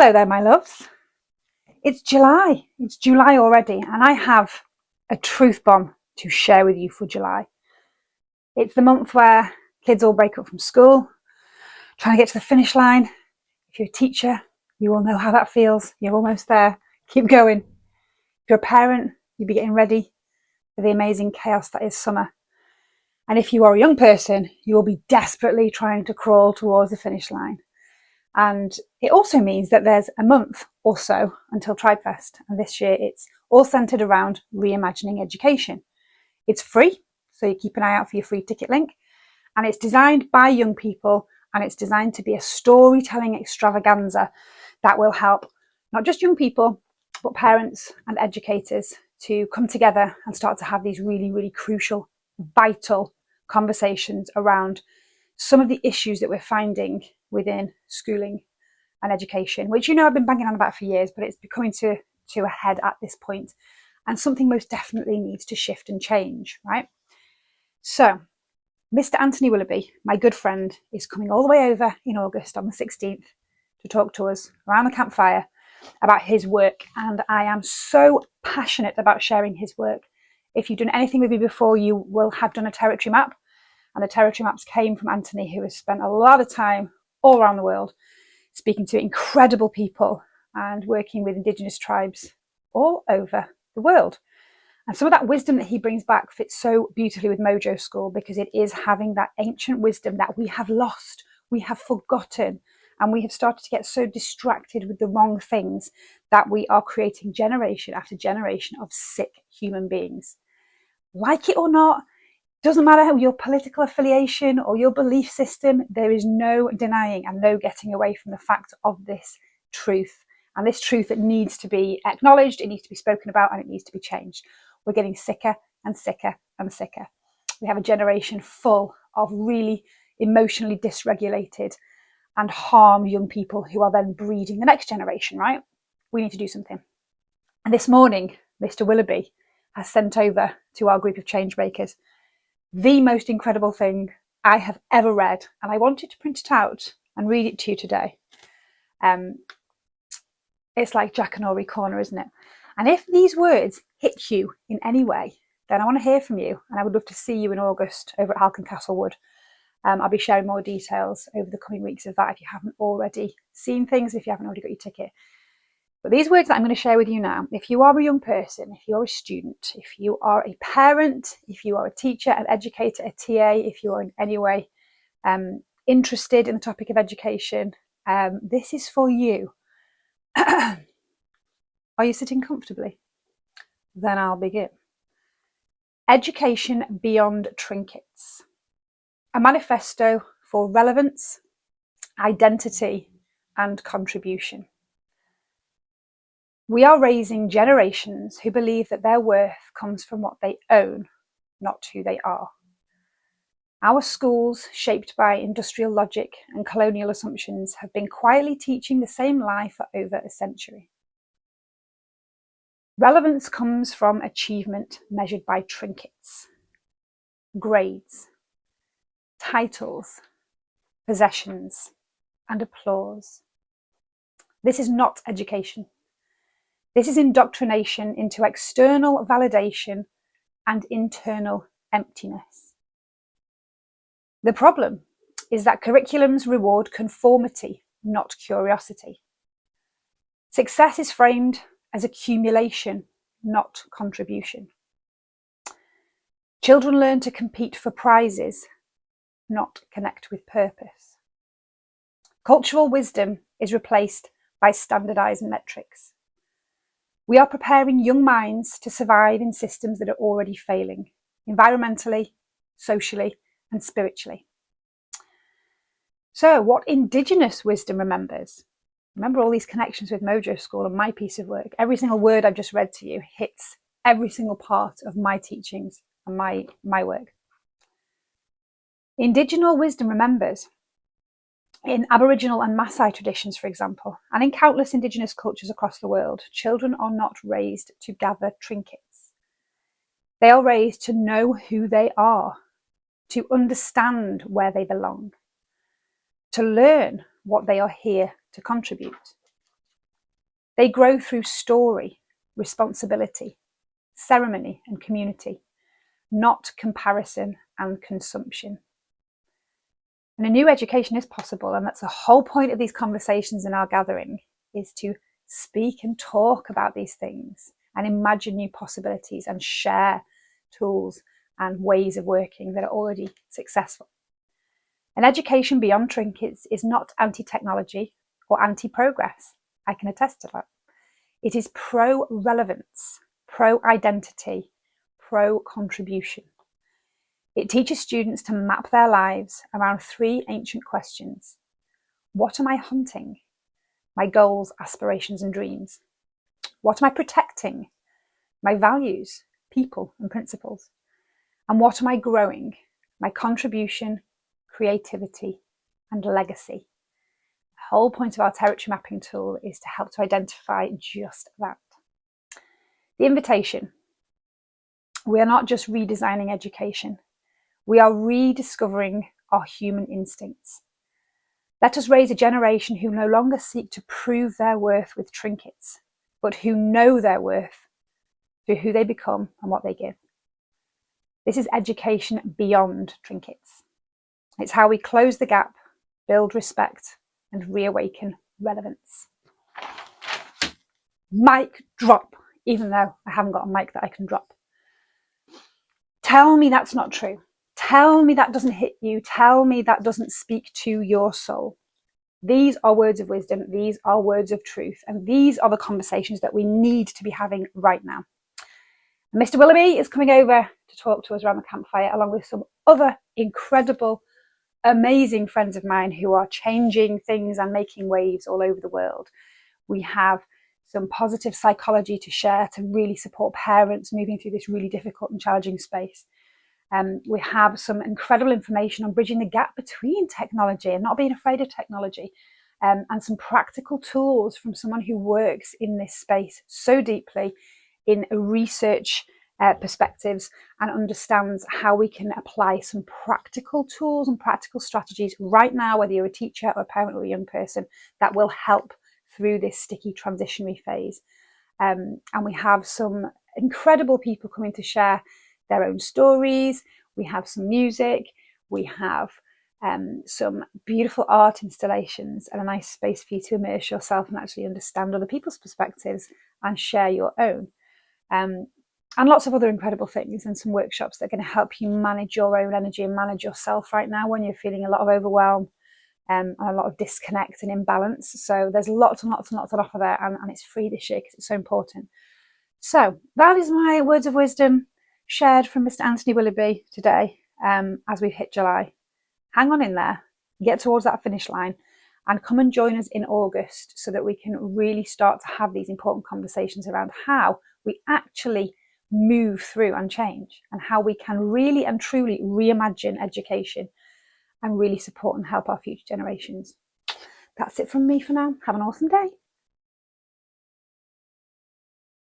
Hello there, my loves. It's July. It's July already, and I have a truth bomb to share with you for July. It's the month where kids all break up from school, trying to get to the finish line. If you're a teacher, you will know how that feels. You're almost there. Keep going. If you're a parent, you'll be getting ready for the amazing chaos that is summer. And if you are a young person, you will be desperately trying to crawl towards the finish line. And it also means that there's a month or so until Tridefest. And this year it's all centred around reimagining education. It's free, so you keep an eye out for your free ticket link. And it's designed by young people, and it's designed to be a storytelling extravaganza that will help not just young people, but parents and educators to come together and start to have these really, really crucial, vital conversations around some of the issues that we're finding within schooling and education, which I've been banging on about for years, but it's becoming to a head at this point, and something most definitely needs to shift and change, right? So Mr. Anthony Willoughby, my good friend, is coming all the way over in August on the 16th to talk to us around the campfire about his work, and I am so passionate about sharing his work. If you've done anything with me before, you will have done a territory map. And the territory maps came from Anthony, who has spent a lot of time all around the world speaking to incredible people and working with Indigenous tribes all over the world. And some of that wisdom that he brings back fits so beautifully with Mojo School, because it is having that ancient wisdom that we have lost, we have forgotten, and we have started to get so distracted with the wrong things that we are creating generation after generation of sick human beings. Like it or not, doesn't matter your political affiliation or your belief system, there is no denying and no getting away from the fact of this truth. And this truth that needs to be acknowledged, it needs to be spoken about, and it needs to be changed. We're getting sicker and sicker and sicker. We have a generation full of really emotionally dysregulated and harmed young people who are then breeding the next generation, right? We need to do something. And this morning, Mr. Willoughby has sent over to our group of changemakers the most incredible thing I have ever read, and I wanted to print it out and read it to you today. It's like Jack and Ori Corner, isn't it? And if these words hit you in any way, then I want to hear from you, and I would love to see you in August over at Halcombe Castle Wood. I'll be sharing more details over the coming weeks of that if you haven't already seen things, if you haven't already got your ticket. But these words that I'm going to share with you now, if you are a young person, if you're a student, if you are a parent, if you are a teacher, an educator, a TA, if you are in any way interested in the topic of education, this is for you. Are you sitting comfortably? Then I'll begin. Education Beyond Trinkets. A manifesto for relevance, identity, and contribution. We are raising generations who believe that their worth comes from what they own, not who they are. Our schools, shaped by industrial logic and colonial assumptions, have been quietly teaching the same lie for over a century. Relevance comes from achievement measured by trinkets, grades, titles, possessions, and applause. This is not education. This is indoctrination into external validation and internal emptiness. The problem is that curriculums reward conformity, not curiosity. Success is framed as accumulation, not contribution. Children learn to compete for prizes, not connect with purpose. Cultural wisdom is replaced by standardized metrics. We are preparing young minds to survive in systems that are already failing, environmentally, socially, and spiritually. So, what Indigenous wisdom remembers? Remember all these connections with Mojo School and my piece of work. Every single word I've just read to you hits every single part of my teachings and my work. Indigenous wisdom remembers. In Aboriginal and Maasai traditions, for example, and in countless Indigenous cultures across the world, children are not raised to gather trinkets. They are raised to know who they are, to understand where they belong, to learn what they are here to contribute. They grow through story, responsibility, ceremony and community, not comparison and consumption. And a new education is possible, and that's the whole point of these conversations in our gathering, is to speak and talk about these things and imagine new possibilities and share tools and ways of working that are already successful. An education beyond trinkets is not anti-technology or anti-progress. I can attest to that. It is pro-relevance, pro-identity, pro-contribution. It teaches students to map their lives around 3 ancient questions. What am I hunting? My goals, aspirations, and dreams. What am I protecting? My values, people, and principles. And what am I growing? My contribution, creativity, and legacy. The whole point of our territory mapping tool is to help to identify just that. The invitation. We are not just redesigning education. We are rediscovering our human instincts. Let us raise a generation who no longer seek to prove their worth with trinkets, but who know their worth through who they become and what they give. This is education beyond trinkets. It's how we close the gap, build respect, and reawaken relevance. Mic drop, even though I haven't got a mic that I can drop. Tell me that's not true. Tell me that doesn't hit you. Tell me that doesn't speak to your soul. These are words of wisdom. These are words of truth. And these are the conversations that we need to be having right now. Mr. Willoughby is coming over to talk to us around the campfire, along with some other incredible, amazing friends of mine who are changing things and making waves all over the world. We have some positive psychology to share to really support parents moving through this really difficult and challenging space. We have some incredible information on bridging the gap between technology and not being afraid of technology, and some practical tools from someone who works in this space so deeply in research perspectives and understands how we can apply some practical tools and practical strategies right now, whether you're a teacher or a parent or a young person, that will help through this sticky transitionary phase. And we have some incredible people coming to share their own stories. We have some music. We have some beautiful art installations and a nice space for you to immerse yourself and actually understand other people's perspectives and share your own. And lots of other incredible things, and some workshops that are going to help you manage your own energy and manage yourself right now when you're feeling a lot of overwhelm and a lot of disconnect and imbalance. So there's lots and lots and lots on offer there, and it's free this year because it's so important. So that is my words of wisdom shared from Mr. Anthony Willoughby today as we've hit July. Hang on in there, get towards that finish line, and come and join us in August so that we can really start to have these important conversations around how we actually move through and change, and how we can really and truly reimagine education and really support and help our future generations. That's it from me for now. Have an awesome day.